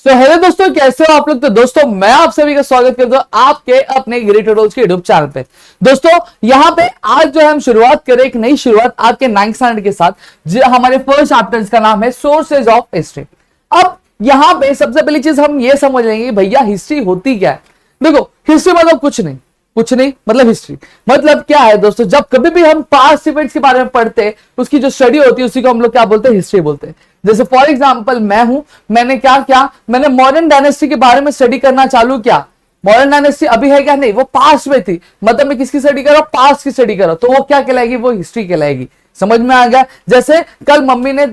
Hello दोस्तों, कैसे हो आप लोग। तो दोस्तों मैं आप सभी का स्वागत करता हूं आपके अपने ग्रेट ट्यूटोरियल्स के यूट्यूब चैनल पे। दोस्तों यहां पे आज जो है हम शुरुआत करें एक नई शुरुआत आपके 9th स्टैंडर्ड के साथ, जो हमारे फर्स्ट चैप्टर का नाम है सोर्सेज ऑफ हिस्ट्री। अब यहां पे सबसे पहली चीज हम ये समझ लेंगे भैया हिस्ट्री होती क्या है। देखो हिस्ट्री मतलब कुछ नहीं मतलब हिस्ट्री मतलब क्या है दोस्तों। जब कभी भी हम पास्ट इवेंट्स के बारे में पढ़ते हैं उसकी जो स्टडी होती है उसी को हम लोग क्या बोलते हैं, हिस्ट्री बोलते हैं। जैसे फॉर एग्जांपल मैं हूं, मैंने क्या किया, मैंने मॉडर्न डायनेस्टी के बारे में स्टडी करना चालू किया। मॉडर्न डायनेस्टी अभी है क्या, नहीं, वो पास्ट में थी। मतलब मैं किसकी स्टडी कर रहा हूं, पास्ट की स्टडी कर रहा हूं, तो वो क्या कहलाएगी, वो हिस्ट्री कहलाएगी। समझ में आ गया। जैसे कल मम्मी ने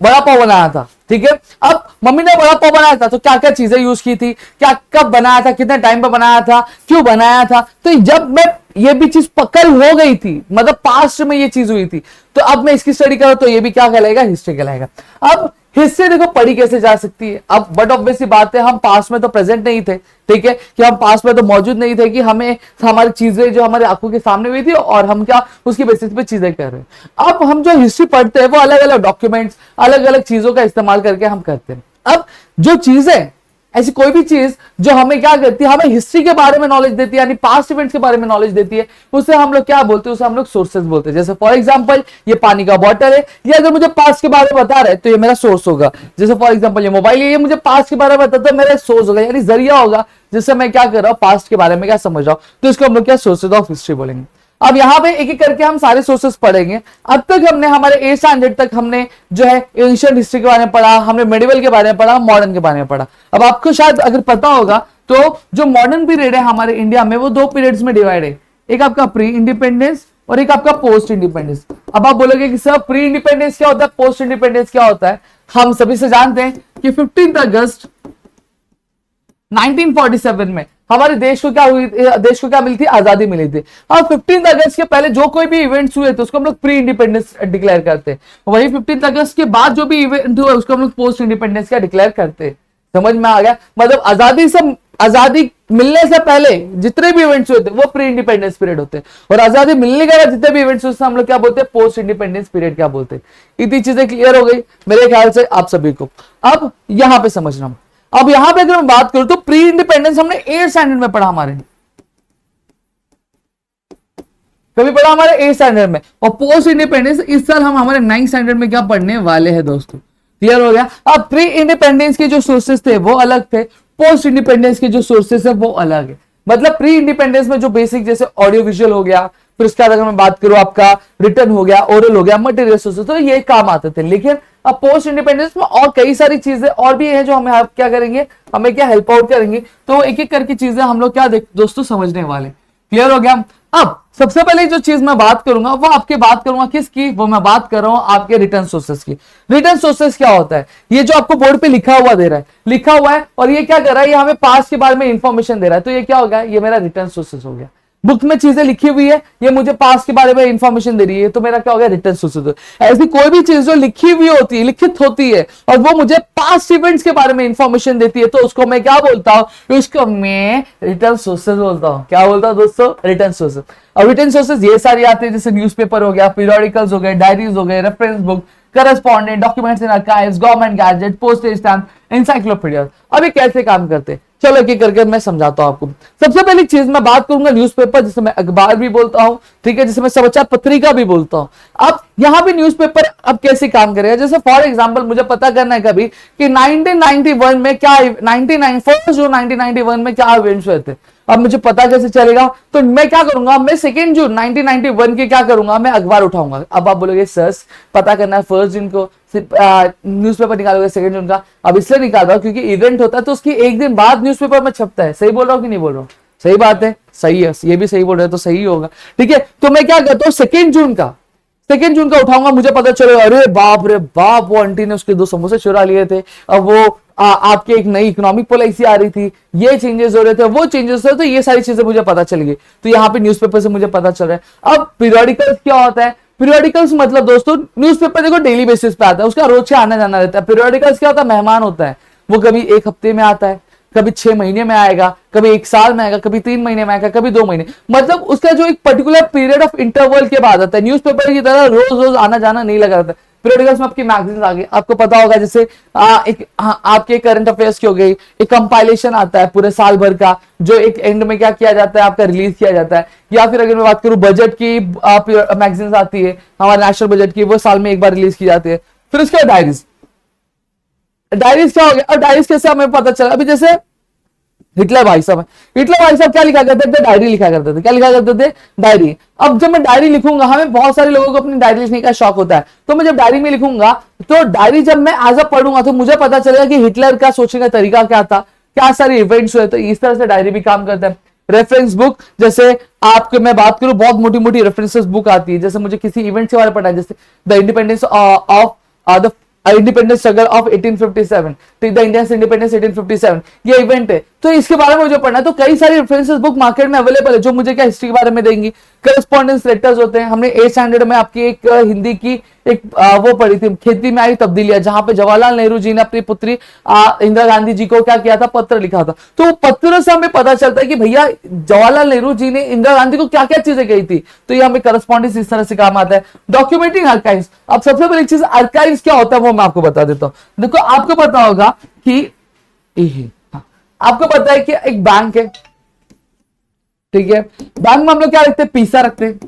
वड़ा पाव बनाया था, ठीक है। अब मम्मी ने वड़ा पाव बनाया था तो क्या क्या चीजें यूज की थी, क्या कब बनाया था, कितने टाइम पे बनाया था, क्यों बनाया था। तो जब मैं ये भी चीज पकड़ हो गई थी, मतलब पास्ट में ये चीज हुई थी, तो अब मैं इसकी स्टडी करूं तो ये भी क्या कहलाएगा, हिस्ट्री कहलाएगा। अब हिस्ट्री देखो पढ़ी कैसे जा सकती है। अब बट ऑब्वियसली बात है, हम पास्ट में तो प्रेजेंट नहीं थे, ठीक है, कि हम पास्ट में तो मौजूद नहीं थे कि हमें हमारी चीजें जो हमारे आंखों के सामने हुई थी और हम क्या उसकी बेसिस पे चीजें कर रहे हैं। अब हम जो हिस्ट्री पढ़ते हैं वो अलग अलग डॉक्यूमेंट्स, अलग अलग चीजों का इस्तेमाल करके हम करते हैं। अब जो चीजें ऐसी कोई भी चीज जो हमें क्या करती है, हमें हिस्ट्री के बारे में नॉलेज देती है, यानी पास्ट इवेंट्स के बारे में नॉलेज देती है, उसे हम लोग क्या बोलते हैं, उसे हम लोग सोर्सेज बोलते हैं। जैसे फॉर एग्जांपल ये पानी का बॉटल है, ये अगर मुझे पास्ट के बारे में बता रहा है तो ये मेरा सोर्स होगा। जैसे फॉर एग्जांपल ये मोबाइल है, ये मुझे पास्ट के बारे में बताता है, मेरा सोर्स होगा, यानी जरिया होगा जिससे मैं क्या कर रहा हूं, पास्ट के बारे में क्या समझ रहा हूं, तो इसको हम लोग क्या सोर्सेज ऑफ हिस्ट्री बोलेंगे। अब यहां पे एक एक करके हम सारे सोर्सेस पढ़ेंगे। अब तक हमने हमारे 8th स्टैंडर्ड तक हमने जो है एंशिएंट हिस्ट्री के बारे में पढ़ा, हमने मेडिवल के बारे में पढ़ा, मॉडर्न के बारे में पढ़ा। अब आपको शायद अगर पता होगा तो जो मॉडर्न पीरियड है हमारे इंडिया में वो 2 पीरियड्स में डिवाइड है, एक आपका प्री इंडिपेंडेंस और एक आपका पोस्ट इंडिपेंडेंस। अब आप बोलोगे कि सर प्री इंडिपेंडेंस क्या होता है, पोस्ट इंडिपेंडेंस क्या होता है। हम सभी से जानते हैं कि 15 अगस्त 1947 में हमारे देश को क्या हुई, देश को क्या मिली थी, आजादी मिली थी। और 15 अगस्त के पहले जो कोई भी इवेंट्स हुए थे उसको हम लोग प्री इंडिपेंडेंस डिक्लेयर करते हैं। वही 15 अगस्त के बाद जो भी इवेंट हुआ उसको हम लोग पोस्ट इंडिपेंडेंस का डिक्लेयर करते हैं। समझ में आ गया। मतलब आजादी मिलने से पहले जितने भी इवेंट्स हुए थे वो प्री इंडिपेंडेंस पीरियड होते हैं, और आजादी मिलने के बाद जितने भी इवेंट्स हुए हम लोग क्या बोलते हैं, पोस्ट इंडिपेंडेंस पीरियड क्या बोलते हैं। इतनी चीजें क्लियर हो गई मेरे ख्याल से आप सभी को। अब यहां पे समझना हूं, अब यहां पे अगर मैं बात करूं तो प्री इंडिपेंडेंस हमने 8th स्टैंडर्ड में पढ़ा, हमारे कभी पढ़ा हमारे 8th स्टैंडर्ड में, और पोस्ट इंडिपेंडेंस इस साल हम हमारे 9th स्टैंडर्ड में क्या पढ़ने वाले हैं दोस्तों। क्लियर हो गया। अब प्री इंडिपेंडेंस के जो सोर्सेस थे वो अलग थे, पोस्ट इंडिपेंडेंस के जो सोर्सेस है वो अलग है। मतलब प्री इंडिपेंडेंस में जो बेसिक जैसे ऑडियो विजुअल हो गया, फिर उसके बाद अगर मैं बात करूं आपका रिटर्न हो गया, ओरल हो गया, मटेरियल सोर्सेस, तो ये काम आते थे। लेकिन अब पोस्ट इंडिपेंडेंस में और कई सारी चीजें और भी है जो हमें आप क्या करेंगे, हमें क्या हेल्प आउट करेंगे। तो एक एक करके चीजें हम लोग क्या दोस्तों समझने वाले। क्लियर हो गया। अब सबसे पहले जो चीज मैं बात करूंगा वो आपके बात करूंगा किसकी, वो मैं बात कर रहा हूं आपके रिटर्न सोर्सेस की। रिटर्न सोर्सेस क्या होता है, ये जो आपको बोर्ड पे लिखा हुआ दे रहा है, लिखा हुआ है, और ये क्या कर रहा है, ये हमें पास्ट के बारे में इंफॉर्मेशन दे रहा है, तो ये क्या हो गया, ये मेरा रिटर्न सोर्सेस हो गया। बुक में चीजें लिखी हुई है, ये मुझे पास्ट के बारे में इंफॉर्मेशन दे रही है, तो मेरा क्या हो गया, रिटर्न सोर्सेज। ऐसी कोई भी चीज जो लिखी हुई होती है, लिखित होती है, और वो मुझे पास्ट इवेंट्स के बारे में इंफॉर्मेशन देती है, तो उसको मैं क्या बोलता हूं, उसको मैं रिटर्न सोर्सेज बोलता हूं। क्या बोलता हूं दोस्तों, रिटर्न सोर्सेज। अब रिटर्न सोर्सेज ये सारी आते हैं, जैसे न्यूज़पेपर हो गया, पीरियोडिकल्स हो गए, डायरीज हो गए, reference book, correspondent, documents in archives, government gadget, postage stamp, encyclopedia. अभी कैसे काम करते हैं चलो एक एक करके मैं समझाता हूं आपको। सबसे पहली चीज मैं बात करूंगा न्यूज़पेपर, जिसे मैं अखबार भी बोलता हूं, ठीक है, जिसे मैं समाचार पत्रिका भी बोलता हूं। अब यहां भी न्यूज़पेपर अब कैसे काम करेगा, जैसे फॉर एग्जांपल मुझे पता करना है कभी कि 1991 में क्या 1 जून 1991 में क्या इवेंट्स हुए थे। अब मुझे पता कैसे चलेगा, तो मैं क्या करूंगा, मैं 2 जून 1991 के क्या करूंगा, मैं अखबार उठाऊंगा। अब आप बोलोगे सर पता करना है 1 जून को न्यूज़पेपर निकालोगे 2 जून का। अब इसलिए निकाल रहा हूं क्योंकि इवेंट होता है तो उसकी एक दिन बाद न्यूज़पेपर में छपता है। सही बोल रहा हूं कि नहीं बोल रहा हूं, सही बात है, सही है, ये भी सही बोल रहे हैं तो सही होगा, ठीक है। तो मैं क्या करता हूं, 2 जून का उठाऊंगा, मुझे पता चलेगा अरे बाप रे बाप, वो आंटी ने उसके 2 समोसे चुरा लिए थे, अब वो आपकी एक नई इकोनॉमिक पॉलिसी आ रही थी, ये चेंजेस हो रहे थे, वो चेंजेस हो रहे थे, तो ये सारी चीजें मुझे पता चल गई। तो यहाँ पे न्यूज़पेपर से मुझे पता चल रहा है। अब पीरियोडिकल्स क्या होता है, पीरियोडिकल्स मतलब दोस्तों न्यूज़पेपर देखो डेली बेसिस पे आता है, उसका रोज से आना जाना रहता है। पीरियोडिकल्स क्या होता है, मेहमान होता है, वो कभी 1 हफ्ते में आता है, कभी 6 महीने में आएगा, कभी 1 साल में आएगा, कभी 3 महीने में आएगा, कभी 2 महीने, मतलब उसका जो एक पर्टिकुलर पीरियड ऑफ इंटरवल के बाद आता है। न्यूज़पेपर की तरह रोज रोज आना जाना नहीं लगा रहता है। पीरियडिकल्स में आपकी मैगजीन्स आ गई, आपको पता होगा जैसे आपके करंट अफेयर्स की हो गई, एक कंपाइलेशन आता है पूरे साल भर का, जो एक एंड में क्या किया जाता है, आपका रिलीज किया जाता है। या फिर अगर मैं बात करूं बजट की, मैगजीन्स आती है हमारे नेशनल बजट की, वो साल में एक बार रिलीज की जाती है। फिर उसके बाद डायरीज, डायरीज क्या हो गया, और डायरीज कैसे हमें पता चला, अभी जैसे हिटलर भाई साहब, हिटलर भाई साहब क्या लिखा करते थे, डायरी लिखा करते थे। क्या लिखा करते थे, डायरी। अब जब मैं डायरी लिखूंगा, हमें बहुत सारे लोगों को अपनी डायरी लिखने का शौक होता है, तो मैं जब डायरी में लिखूंगा, तो डायरी जब मैं एज अ पढ़ूंगा तो मुझे पता चलेगा कि हिटलर का सोचने का तरीका क्या था, क्या सारे इवेंट्स हुए। तो इस तरह से डायरी भी काम करता है। रेफरेंस बुक, जैसे आपके मैं बात करूं, बहुत मोटी मोटी रेफरेंसेस बुक आती है, जैसे मुझे किसी इवेंट के बारे में पढ़ना है, जैसे the independence of the independence struggle of 1857, the Indian independence 1857, ये इवेंट है, तो इसके बारे में मुझे पढ़ना है। तो कई सारी रेफरेंसेस बुक मार्केट में अवेलेबल है, जो मुझे क्या हिस्ट्री के बारे में देंगी। करस्पॉन्डेंस लेटर्स होते हैं, हमने 8th स्टैंडर्ड में आपकी एक हिंदी की एक वो पढ़ी थी, खेती में आई तब्दीलियां, जहां पे जवाहरलाल नेहरू जी ने अपनी पुत्री इंदिरा गांधी जी को क्या किया था, पत्र लिखा था। तो पत्र से हमें पता चलता है कि भैया जवाहरलाल नेहरू जी ने इंदिरा गांधी को क्या क्या चीजें कही थी, तो ये हमें करस्पॉन्डेंस इस तरह से काम आता है। डॉक्यूमेंटिंग आर्काइव्स, अब सबसे पहली चीज आर्काइव्स क्या होता है वो मैं आपको बता देता हूं। देखो आपको पता होगा कि आपको पता है कि एक बैंक है, ठीक है, बैंक में हम लोग क्या रखते हैं, पैसा रखते हैं,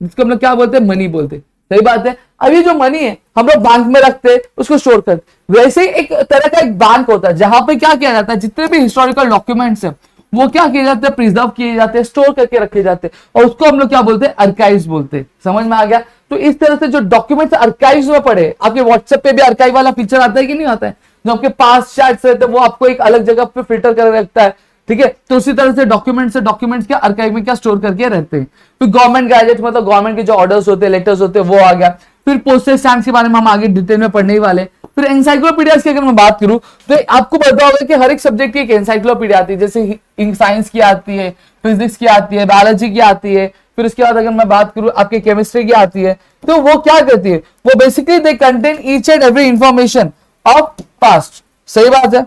जिसको हम लोग क्या बोलते हैं, मनी बोलते हैं। सही बात है। अब ये जो मनी है हम लोग बैंक में रखते हैं, उसको स्टोर करते। वैसे ही एक तरह का एक बैंक होता है जहां पे क्या किया जाता है, जितने भी हिस्टोरिकल डॉक्यूमेंट्स हैं वो क्या किए जाते हैं, प्रिजर्व किए जाते हैं, स्टोर करके रखे जाते हैं, और उसको हम लोग क्या बोलते हैं, आर्काइव्स बोलते हैं। समझ में आ गया। तो इस तरह से जो डॉक्यूमेंट्स आर्काइव्स में पड़े, आपके व्हाट्सएप पे भी आर्काइव वाला फीचर आता है कि नहीं आता है, जो आपके पास चैट्स रहते हैं वो आपको एक अलग जगह पे फिल्टर कर रखता है, ठीक है। तो उसी तरह से डॉक्यूमेंट्स क्या आर्काइव में क्या स्टोर करके रहते हैं। फिर गवर्नमेंट गैजेट, मतलब गवर्नमेंट के जो ऑर्डर्स होते हैं, लेटर्स होते हैं, वो आ गया। फिर पोस्टेज स्टैम्प्स के बारे में हम आगे डिटेल में पढ़ने ही वाले। फिर एनसाइक्लोपीडियाज की अगर मैं बात करूं तो आपको पता होगा कि हर एक सब्जेक्ट की एक एनसाइक्लोपीडिया आती है, जैसे साइंस की आती है, फिजिक्स की आती है, बायोलॉजी की आती है। फिर उसके बाद अगर मैं बात करूं आपके केमिस्ट्री की आती है, तो वो क्या करती है, वो basically they contain each and every information of past. सही बात है।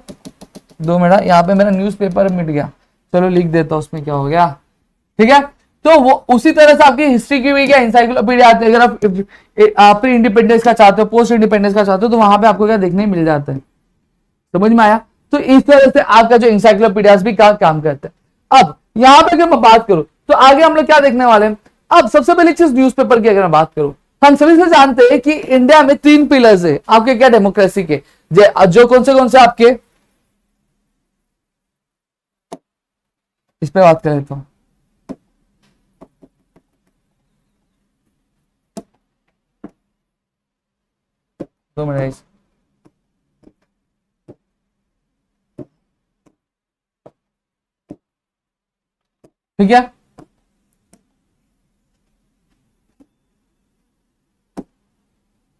2 मिनट, यहाँ पे मेरा न्यूज़पेपर मिट गया, चलो लिख देता हूं उसमें क्या हो गया, ठीक है। तो वो उसी तरह से आपकी हिस्ट्री की भी क्या एनसाइक्लोपीडिया आती है। अगर आप प्री इंडिपेंडेंस का चाहते हो, पोस्ट इंडिपेंडेंस का चाहते हो, तो वहां पे आपको क्या देखने मिल जाता है। समझ में आया। तो इस तरह से आपका जो एनसाइक्लोपीडियाज भी काम करते हैं। अब यहां पे अगर मैं बात करूं तो आगे हम लोग क्या देखने वाले हैं। अब सबसे पहली चीज न्यूज़पेपर की अगर मैं बात करूं, हम सभी से जानते हैं कि इंडिया में 3 पिलर्स है आपके क्या डेमोक्रेसी के, जो कौन से आपके, इस पे बात कर लेता हूं। दो मिनट, ठीक है।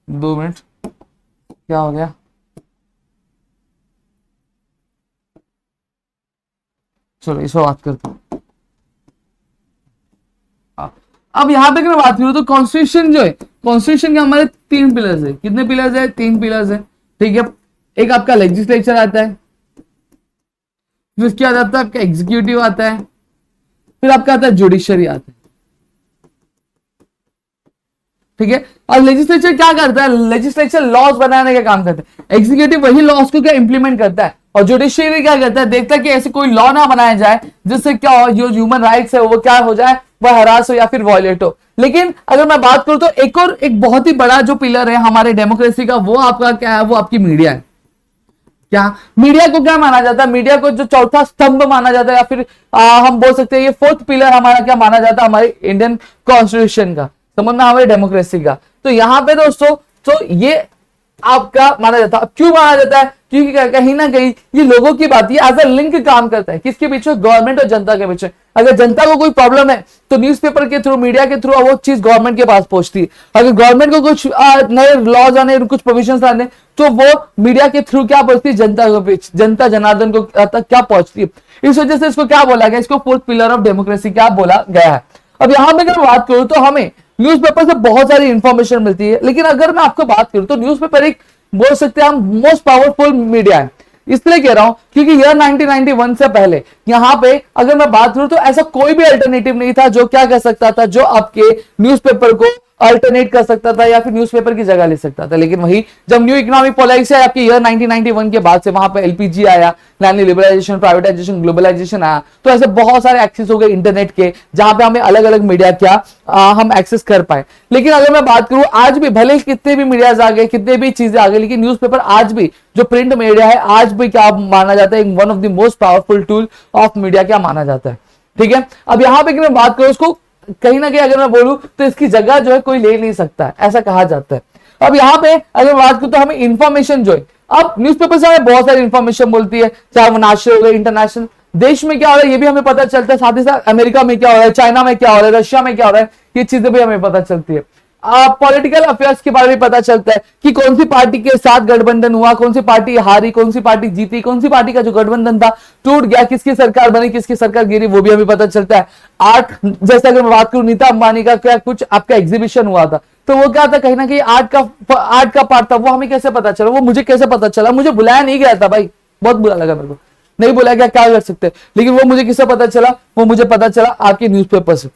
दो मिनट, क्या हो गया, चलो इस पर बात करता हूं। अब यहां पे मैं बात करूं तो कॉन्स्टिट्यूशन जो है, कॉन्स्टिट्यूशन के हमारे 3 पिलर्स है। कितने पिलर्स है, 3 पिलर्स है, ठीक है। एक आपका लेजिस्लेचर आता है, फिर उसके बाद आता है आपका एग्जीक्यूटिव आता है, फिर आपका आता है जुडिशरी आता है, ठीक है। और लेजिस्लेचर क्या करता है, लेजिस्लेचर लॉज बनाने का काम करता है, एग्जीक्यूटिव वही लॉज को क्या इंप्लीमेंट करता है, और जुडिशरी क्या करता है, देखता है कि ऐसे कोई लॉ ना बनाया जाए जिससे क्या हो, जो ह्यूमन राइट्स है वो क्या हो जाए, वह हरास हो या फिर वॉयलेट हो। लेकिन अगर मैं बात करूं तो एक बहुत ही बड़ा जो पिलर है हमारे डेमोक्रेसी का, वो आपका क्या है, वो आपकी मीडिया है। क्या मीडिया को क्या माना जाता है, मीडिया को जो चौथा स्तंभ माना जाता है, या फिर हम बोल सकते हैं ये 4th पिलर हमारा क्या माना जाता है, हमारे इंडियन कॉन्स्टिट्यूशन का, समझना, हमारे डेमोक्रेसी का। तो यहां पे दोस्तों तो ये आपका माना जाता है। क्यों माना जाता है, क्योंकि कहीं ना कहीं ये लोगों की बात, ये एज अ लिंक काम करता है, किसके पीछे, गवर्नमेंट और जनता के पीछे। अगर जनता को कोई प्रॉब्लम है तो न्यूज़पेपर के थ्रू, मीडिया के थ्रू वो चीज गवर्नमेंट के पास पहुंचती है। अगर गवर्नमेंट को कुछ नए लॉज आने, कुछ प्रोविजंस आने, तो वो मीडिया के थ्रू क्या पहुंचती है, जनता को, जनता जनार्दन को तक क्या पहुंचती है। इस वजह से इसको क्या बोला गया, इसको 4th पिलर ऑफ डेमोक्रेसी क्या बोला गया है। अब यहां पर अगर बात करूं तो हमें न्यूज़पेपर से बहुत सारी इंफॉर्मेशन मिलती है, लेकिन अगर मैं आपको बात करूं तो न्यूज़पेपर एक बोल सकते हैं हम मोस्ट पावरफुल मीडिया है। इसलिए कह रहा हूं क्योंकि ईयर 1991 से पहले यहां पे अगर मैं बात करूं तो ऐसा कोई भी अल्टरनेटिव नहीं था जो क्या कर सकता था, जो आपके न्यूज़पेपर को अल्टरनेट कर सकता था या फिर न्यूज़पेपर की जगह ले सकता था। लेकिन वही जब न्यू इकोनॉमिक पॉलिसी है आपके ईयर 1991 के बाद से, वहां पे एलपीजी आया, लैंड लिबरलाइजेशन, प्राइवेटाइजेशन, ग्लोबलाइजेशन आया, तो ऐसे बहुत सारे एक्सेस हो गए इंटरनेट के, जहां पे हमें अलग अलग मीडिया क्या हम एक्सेस कर पाए। लेकिन अगर मैं बात करूं, आज भी भले कितने भी मीडियाज आ गए, कितने भी चीजें आ गई, लेकिन न्यूज़पेपर आज भी जो प्रिंट मीडिया है आज भी क्या माना जाता है, one of the most powerful tool of media क्या माना जाता है। ठीक है, अब यहां पे मैं बात करूं, उसको कहीं ना कहीं अगर मैं बोलूं तो इसकी जगह जो है कोई ले नहीं सकता, ऐसा कहा जाता है। अब यहाँ पे अगर बात करूं तो हमें इंफॉर्मेशन जो है, अब न्यूज़पेपर से हमें बहुत सारी इंफॉर्मेशन बोलती है, चाहे वो नेशनल हो गए, इंटरनेशनल, देश में क्या हो रहा है ये भी हमें पता चलता है, साथ ही साथ अमेरिका में क्या हो रहा है, चाइना में क्या हो रहा है, रशिया में क्या हो रहा है, ये चीजें भी हमें पता चलती है। पॉलिटिकल अफेयर्स के बारे में पता चलता है कि कौन सी पार्टी के साथ गठबंधन हुआ, कौन सी पार्टी हारी, कौन सी पार्टी जीती, कौन सी पार्टी का जो गठबंधन था टूट गया, किसकी सरकार बनी, किसकी सरकार गिरी, वो भी हमें पता चलता है। आर्ट, जैसे अगर मैं बात करूं नीता अंबानी का क्या कुछ आपका एग्जीबिशन हुआ था, तो वो क्या था, कहीं ना कहीं आर्ट का पार्ट था, वो हमें कैसे पता चला, वो मुझे कैसे पता चला, मुझे बुलाया नहीं गया था भाई, बहुत बुरा लगा मेरे को, नहीं बुलाया गया, क्या कर सकते, लेकिन वो मुझे किससे पता चला, वो मुझे पता चला आपके न्यूज़पेपर से।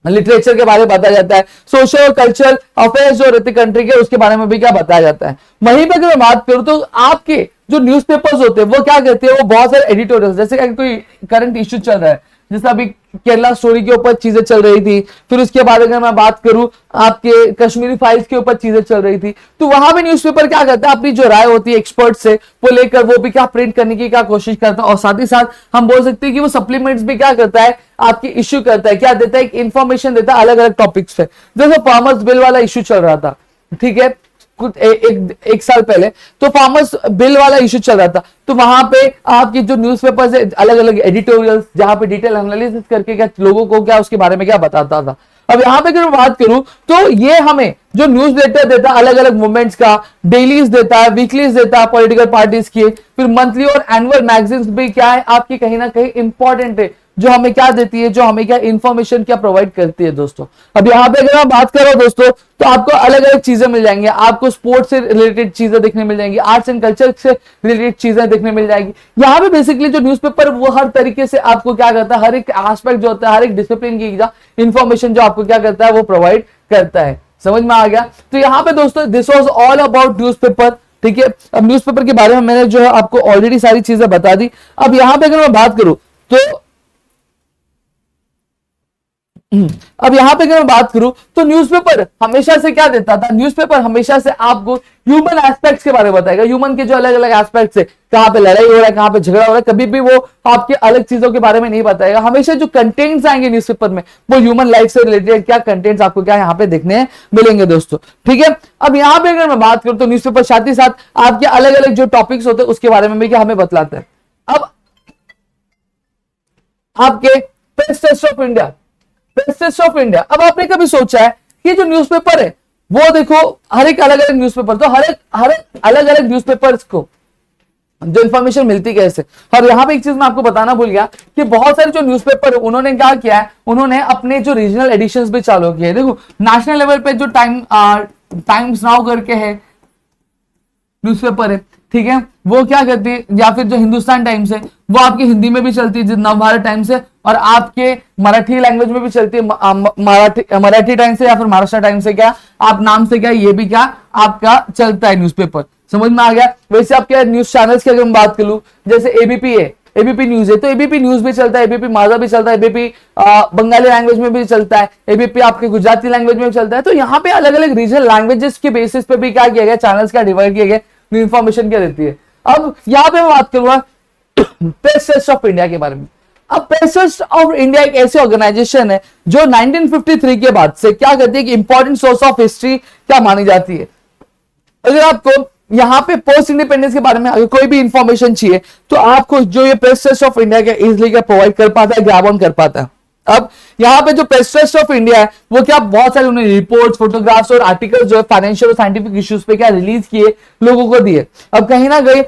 लिटरेचर के बारे में बताया जाता है, सोशल और कल्चरल अफेयर्स जो रहते कंट्री के, उसके बारे में भी क्या बताया जाता है। वहीं पर अगर मैं बात करूं तो आपके जो न्यूज़पेपर्स होते हैं वो क्या कहते हैं, वो बहुत सारे एडिटोरियल, जैसे कि कोई करंट इश्यू चल रहा है, जैसे अभी केरला स्टोरी के ऊपर चीजें चल रही थी, फिर उसके बाद अगर मैं बात करूं आपके कश्मीरी फाइल्स के ऊपर चीजें चल रही थी, तो वहां पे न्यूज़पेपर क्या करता है, अपनी जो राय होती है एक्सपर्ट से वो लेकर वो भी क्या प्रिंट करने की क्या कोशिश करता है, और साथ ही साथ हम बोल सकते हैं कि वो सप्लीमेंट्स भी क्या करता है, आपकी इश्यू करता है, क्या देता है, एक इंफॉर्मेशन देता है अलग अलग टॉपिक्स पे। जैसे फार्मर्स बिल वाला इश्यू चल रहा था, ठीक है, कुछ एक साल पहले, तो फार्मर्स बिल वाला इश्यू चल रहा था, तो वहां पे आपकी जो न्यूज़पेपर है अलग अलग एडिटोरियल्स, जहां पे डिटेल एनालिसिस करके क्या लोगों को क्या उसके बारे में क्या बताता था। अब यहां पे अगर मैं बात करूं तो ये हमें जो न्यूज लेटर देता है अलग अलग मूवमेंट्स का, डेलीज देता है, वीकलीज देता है पॉलिटिकल पार्टीज की, फिर मंथली और एनुअल मैगजीन्स भी क्या है आपकी कहीं ना कहीं इंपॉर्टेंट है, जो हमें क्या देती है, जो हमें क्या इंफॉर्मेशन क्या प्रोवाइड करती है दोस्तों। अब यहाँ पे अगर मैं बात करूं दोस्तों, तो आपको अलग अलग चीजें मिल जाएंगी, आपको स्पोर्ट्स से रिलेटेड चीजें देखने मिल जाएंगी, आर्ट्स एंड कल्चर से रिलेटेड चीजें देखने मिल जाएंगी। यहाँ पे बेसिकली जो न्यूज़पेपर वो हर तरीके से आपको क्या करता है, हर एक एस्पेक्ट जो होता है, हर एक डिसिप्लिन की इंफॉर्मेशन जो आपको क्या करता है वो प्रोवाइड करता है। समझ में आ गया? तो यहाँ पे दोस्तों this was all about newspaper. ठीक है, अब न्यूज़पेपर के बारे में मैंने जो है आपको ऑलरेडी सारी चीजें बता दी। अब यहाँ पे अगर मैं बात करूं तो अब यहां पे अगर मैं बात करूं तो न्यूज़पेपर हमेशा से क्या देता था, न्यूज़पेपर हमेशा से आपको ह्यूमन एस्पेक्ट्स के बारे में बताएगा, ह्यूमन के जो अलग अलग एस्पेक्ट्स है, कहां पे लड़ाई हो रहा है, कहां पे झगड़ा हो रहा है, कभी भी वो आपके अलग चीजों के बारे में नहीं बताएगा। हमेशा जो कंटेंट्स आएंगे न्यूज़पेपर में वो ह्यूमन लाइफ से रिलेटेड क्या कंटेंट्स आपको क्या यहाँ पे देखने मिलेंगे दोस्तों। ठीक है, अब यहाँ पे अगर मैं बात करूं तो न्यूज़पेपर साथ ही साथ आपके अलग अलग जो टॉपिक्स होते हैं उसके बारे में भी क्या हमें बतलाते हैं। अब आपके press trust of India, press trust of India, अब आपने कभी सोचा है कि जो न्यूज़पेपर है वो देखो हर एक अलग अलग न्यूज़पेपर, तो हर एक अलग अलग न्यूज़पेपर्स को जो इंफॉर्मेशन मिलती कैसे। और यहां पे एक चीज मैं आपको बताना भूल गया कि बहुत सारे जो न्यूज़पेपर उन्होंने क्या किया है, उन्होंने अपने जो रीजनल एडिशंस भी चालू किए। देखो नेशनल लेवल पे जो टाइम्स नाउ करके है न्यूज़पेपर है, ठीक है, वो क्या करती है, या फिर जो हिंदुस्तान टाइम्स है वो आपकी हिंदी में भी चलती है, नवभारत टाइम्स है, और आपके मराठी लैंग्वेज में भी चलती है, मराठी टाइम्स है या फिर महाराष्ट्र टाइम्स है, क्या आप नाम से क्या ये भी क्या आपका चलता है न्यूज़पेपर। समझ में आ गया? वैसे आपके न्यूज चैनल्स की अगर मैं बात करूं, जैसे एबीपी है, एबीपी न्यूज है, तो एबीपी न्यूज भी चलता है, एबीपी माझा भी चलता है, एबीपी बंगाली लैंग्वेज में भी चलता है, एबीपी आपके गुजराती लैंग्वेज में भी चलता है। तो यहाँ पे अलग अलग रीजनल लैंग्वेजेस के बेसिस पे भी क्या किया गया, चैनल्स क्या डिवाइड किए गए, इंफॉर्मेशन क्या देती है। अब यहाँ पे मैं बात करूंगा प्रेस ट्रस्ट ऑफ इंडिया के बारे में। अब प्रेस ट्रस्ट ऑफ इंडिया एक ऐसी ऑर्गेनाइजेशन है जो 1953 के बाद से क्या करती है कि इंपॉर्टेंट सोर्स ऑफ हिस्ट्री क्या मानी जाती है। अगर आपको यहाँ पे पोस्ट इंडिपेंडेंस के बारे में अगर कोई भी इंफॉर्मेशन चाहिए तो आपको जो ये प्रेस ट्रस्ट ऑफ इंडिया का इजिली क्या प्रोवाइड कर पाता है, ग्रैब ऑन कर पाता है। अब यहाँ पे जो प्रेस ट्रस्ट ऑफ इंडिया है वो क्या बहुत सारे उन्होंने रिपोर्ट्स, फोटोग्राफ्स और आर्टिकल्स जो है फाइनेंशियल और साइंटिफिक इश्यूज पे क्या रिलीज किए, लोगों को दिए। अब कहीं ना कहीं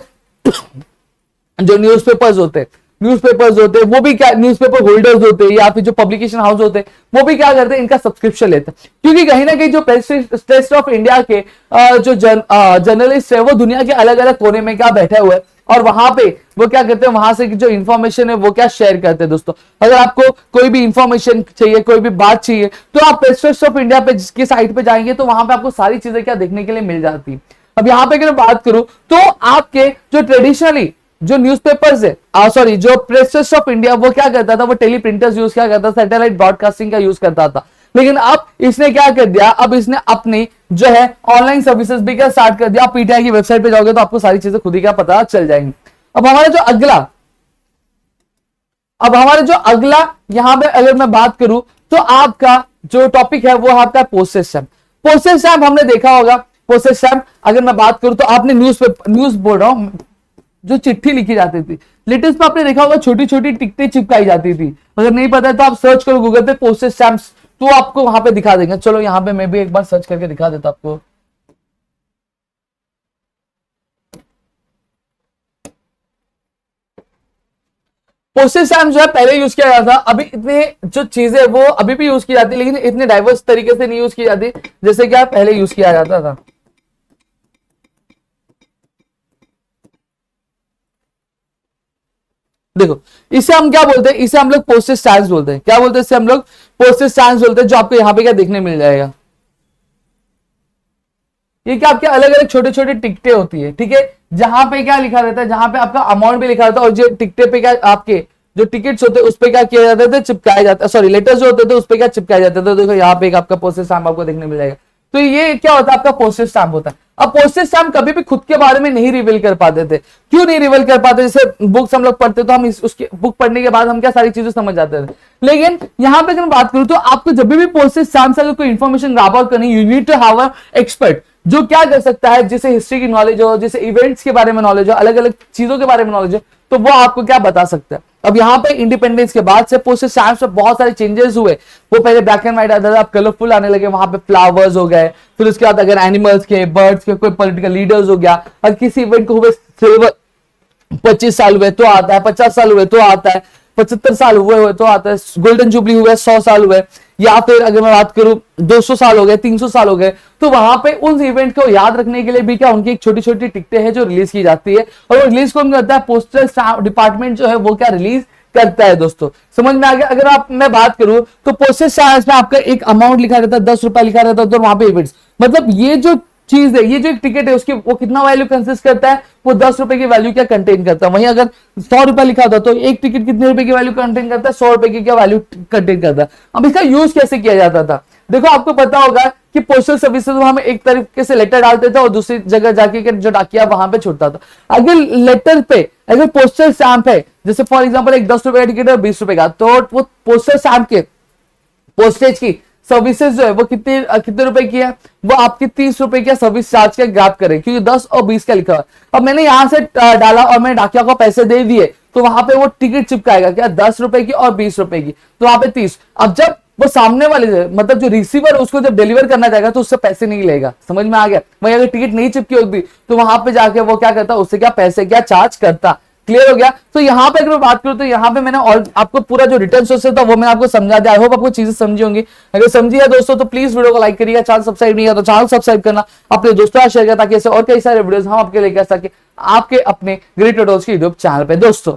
जो न्यूज़पेपर्स होते हैं वो भी क्या जर्नलिस्ट होल्डर्स होते हैं या फिर जो पब्लिकेशन हाउस होते हैं वो भी क्या करते हैं, इनका सब्सक्रिप्शन लेते हैं, क्योंकि कहीं ना कहीं जो प्रेस ट्रस्ट ऑफ इंडिया के जो जर्नलिस्ट है वो दुनिया के अलग अलग कोने में क्या बैठे हुए हैं, और वहां पे वो क्या करते हैं, वहां से जो इन्फॉर्मेशन है वो क्या शेयर करते हैं दोस्तों। अगर आपको कोई भी इंफॉर्मेशन चाहिए, कोई भी बात चाहिए, तो आप प्रेस ट्रस्ट ऑफ इंडिया पे जिसकी साइट पे जाएंगे तो वहां पे आपको सारी चीजें क्या देखने के लिए मिल जाती है। अब यहाँ पे अगर मैं बात करूं तो आपके जो ट्रेडिशनली जो न्यूज़पेपर्स है, सॉरी जो प्रेस ट्रस्ट ऑफ इंडिया वो क्या करता था, वो टेली प्रिंटर्स यूज क्या करता था, सैटेलाइट ब्रॉडकास्टिंग का यूज करता था। लेकिन अब इसने क्या कर दिया, अब इसने अपनी जो है ऑनलाइन सर्विसेज भी क्या स्टार्ट कर दिया। आप पीटीआई की वेबसाइट पे जाओगे तो आपको सारी चीजें खुद ही क्या पता चल जाएंगी। अब हमारा जो अगला यहां पे अगर मैं बात करूं तो आपका जो टॉपिक है वो आपका पोस्टेज स्टैम्प। पोस्टेज स्टैम्प हमने देखा होगा। पोस्टेज स्टैम्प अगर मैं बात करूं तो आपने न्यूज बोल रहा हूं, जो चिट्ठी लिखी जाती थी, लेटेस्ट पे आपने देखा होगा छोटी छोटी टिकटें चिपकाई जाती थी। अगर नहीं पता है तो आप सर्च करो गूगल पे पोस्टेज स्टैम्प्स, तो आपको वहां पे दिखा देंगे। चलो यहां पे मैं भी एक बार सर्च करके दिखा देता आपको। पोस्टेज स्टैम्प जो है पहले यूज किया जाता था, अभी इतने जो चीजें वो अभी भी यूज की जाती है, लेकिन इतने डाइवर्स तरीके से नहीं यूज की जाती जैसे कि पहले यूज किया जाता था। देखो इसे हम क्या बोलते हैं, इसे हम लोग पोस्टेज स्टैम्प्स बोलते हैं। क्या बोलते हैं इसे हम लोग? पोस्टेज स्टैम्प्स बोलते हैं। जो आपको यहाँ पे क्या देखने मिल जाएगा, ये क्या आपके अलग अलग छोटे छोटे टिकटें होती है, ठीक है, जहां पे क्या लिखा रहता है, जहां पे आपका अमाउंट भी लिखा रहता है, और जो टिकटे पे क्या आपके जो टिकट्स होते हैं उस पे क्या किया जाता था, चिपकाया जाता है, सॉरी लेटर्स जो होते थे उस पे क्या चिपकाया जाता था। देखो यहाँ पे एक आपका पोस्टेज स्टैम्प आपको देखने मिल जाएगा। तो ये क्या होता है, आपका पोस्टेज स्टैम्प होता है। अब पोस्टेज स्टैम्प कभी भी खुद के बारे में नहीं रिवील कर पाते थे। क्यों नहीं रिवील कर पाते? जैसे बुक्स हम लोग पढ़ते तो हम उसके बुक पढ़ने के बाद हम क्या सारी चीजें समझ जाते थे। लेकिन यहाँ पे अगर मैं बात करूं तो आपको जब भी पोस्टेज स्टैम्प से अगर कोई इन्फॉर्मेशन ग्रैब आउट करनी, you need to have a expert जो क्या कर सकता है, जिसे हिस्ट्री की नॉलेज हो, जिसे इवेंट्स के बारे में नॉलेज हो, अलग अलग चीजों के बारे में नॉलेज हो, तो वो आपको क्या बता सकता है। अब यहाँ पे इंडिपेंडेंस के बाद से पोस्टेज स्टैम्प्स में बहुत सारे चेंजेस हुए। वो पहले ब्लैक एंड व्हाइट आता था, अब कलरफुल आने लगे, वहां पे फ्लावर्स हो गए। फिर उसके बाद अगर एनिमल्स के, बर्ड्स के, कोई पॉलिटिकल लीडर्स हो गया, और किसी इवेंट को हुए सिल्वर 25 साल हुए तो आता है, 50 साल हुए तो आता है, 75 साल हुए तो आता है, गोल्डन जुबली हुए, 100 साल हुए, या फिर अगर मैं बात करूं 200 साल हो गए, 300 साल हो गए, तो वहां पे उन इवेंट को याद रखने के लिए भी क्या उनकी एक छोटी छोटी टिकटें हैं जो रिलीज की जाती है। और वो रिलीज कौन करता है? पोस्टल डिपार्टमेंट जो है वो क्या रिलीज करता है। दोस्तों समझ में आ गया? अगर मैं बात करूं तो पोस्टेज स्टैम्प में आपका एक अमाउंट लिखा रहता है, 10 रुपया लिखा रहता है, तो वहां पे इवेंट्स, मतलब ये जो चीज है, ये जो एक टिकट है उसकी वो कितना वैल्यू कंसिस्ट करता है, वो 10 रुपए की वैल्यू क्या कंटेन करता है। वहीं अगर 100 रुपया लिखा था तो एक टिकट कितने रुपए की वैल्यू कंटेन करता है? 100 रुपए की क्या वैल्यू कंटेन करता है। अब इसका यूज कैसे किया जाता था? देखो आपको पता होगा कि पोस्टल सर्विसेज हमें एक तरीके से लेटर डालते थे और दूसरी जगह जाके जो डाकिया वहां पे छुटता था। अगर लेटर पे अगर पोस्टल स्टैंप है, जैसे फॉर एग्जांपल एक 10 रुपए का टिकट है 20 रुपए का, तो वो पोस्टल स्टैंप के पोस्टेज की सर्विसेज जो है वो कितने रुपए की है? वो आपकी 30 रुपए की सर्विस चार्ज का ग्रैब करे, क्योंकि 10 और 20 का लिखा है। अब मैंने यहां से डाला और मैंने डाकिया को पैसे दे दिए, तो वहां पे वो टिकट चिपकाएगा क्या 10 रुपए की और 20 रुपए की, तो वहां पे 30। अब जब वो सामने वाले मतलब जो रिसीवर उसको जब डिलीवर करना चाहेगा तो उससे पैसे नहीं लेगा। समझ में आ गया? वही अगर टिकट नहीं चिपकी होती तो वहां पे जाके वो क्या करता, उससे क्या पैसे क्या चार्ज करता। क्लियर हो गया? तो यहाँ पे अगर मैं बात करूं तो यहाँ पे मैंने और आपको पूरा जो रिटर्न सोर्सेज था वो मैंने आपको समझा दिया। आई होप आपको चीजें समझी होंगी। अगर समझी है दोस्तों तो प्लीज वीडियो को लाइक करिएगा, चैनल सब्सक्राइब नहीं है तो चैनल सब्सक्राइब करना, अपने दोस्तों का शेयर करें, ताकि ऐसे और कई सारे वीडियोस हम आपके लेकर सके आपके अपने ग्रेट ट्यूटोरियल्स के यूट्यूब चैनल पे। दोस्तों